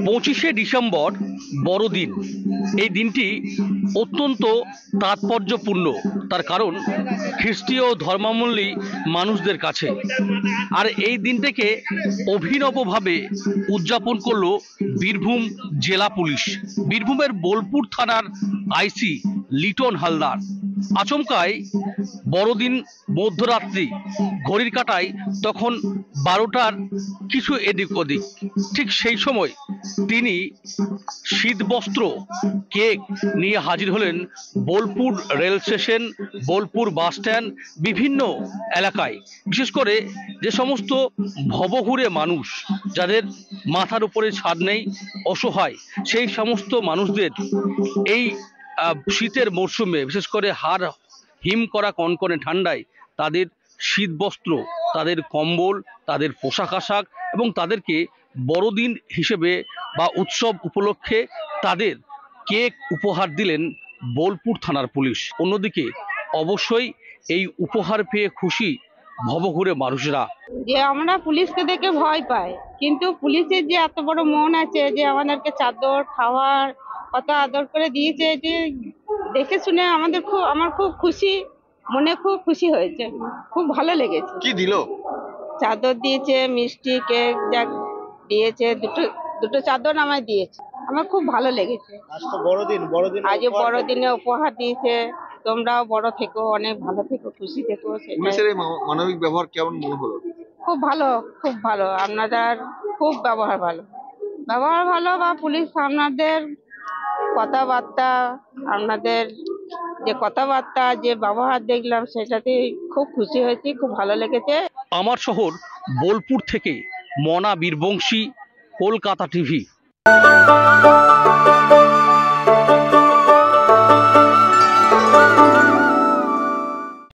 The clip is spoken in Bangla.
পঁচিশে ডিসেম্বর বড়দিন। এই দিনটি অত্যন্ত তাৎপর্যপূর্ণ, তার কারণ খ্রিস্টীয় ধর্মাবলম্বী মানুষদের কাছে। আর এই দিনটাকে অভিনবভাবে উদযাপন করলো বীরভূম জেলা পুলিশ। বীরভূমের বোলপুর থানার আইসি লিটন হালদার আচমকাই বড়দিন মধ্যরাত্রি, ঘড়ির কাঁটায় তখন 12টার কিছু এদিক ওদিক, ঠিক সেই সময় তিনি শীতবস্ত্র, কেক নিয়ে হাজির হলেন Bolpur rail station, Bolpur bus stand, বিভিন্ন এলাকায়। বিশেষ করে যে সমস্ত ভবঘুরে মানুষ, যাদের মাথার উপরে ছাদ নেই, অসহায়, সেই সমস্ত মানুষদের এই শীতের মরশুমে, বিশেষ করে হিম করা কনকনে ঠান্ডায় তাদের শীতবস্ত্র, তাদের কম্বল, তাদের পোশাক আশাক এবং তাদেরকে বড়দিন হিসেবে বা উৎসব উপলক্ষে তাদের কেক উপহার দিলেন বোলপুর থানার পুলিশ। অন্যদিকে অবশ্যই এই উপহার পেয়ে খুশি ভবঘুরে মানুষরা। যে আমরা পুলিশকে দেখে ভয় পাই, কিন্তু পুলিশের যে এত বড় মন আছে যে আমাদেরকে চাদর, খাওয়ার কত আদর করে দিয়েছে, যে দেখে শুনে আমার খুব খুশি, মনে খুব খুশি হয়েছে, খুব ভালো লেগেছে। কি দিল? চাদর দিয়েছে, মিষ্টি, কেক যা দিয়েছে, দুটো চাদর আমায় দিয়েছে, আমার খুব ভালো লেগেছে। আজ তো বড়দিন, আজ বড়দিনে উপহার দিয়েছে। তোমরাও বড় থেকো, অনেক ভালো থেকো, খুশি থেকো। পুলিশের এই মানবিক ব্যবহার কেমন মনে হলো? খুব ভালো, খুব ভালো। আপনাদের খুব ব্যবহার ভালো, বা পুলিশ আপনাদের কথাবার্তা, আপনাদের যে কথাবার্তা, যে ব্যবহার দেখলাম, সেটাতে খুব খুশি হয়েছি, খুব ভালো লেগেছে। আমার শহর বোলপুর থেকে মনা বীরবংশী, কলকাতা টিভি।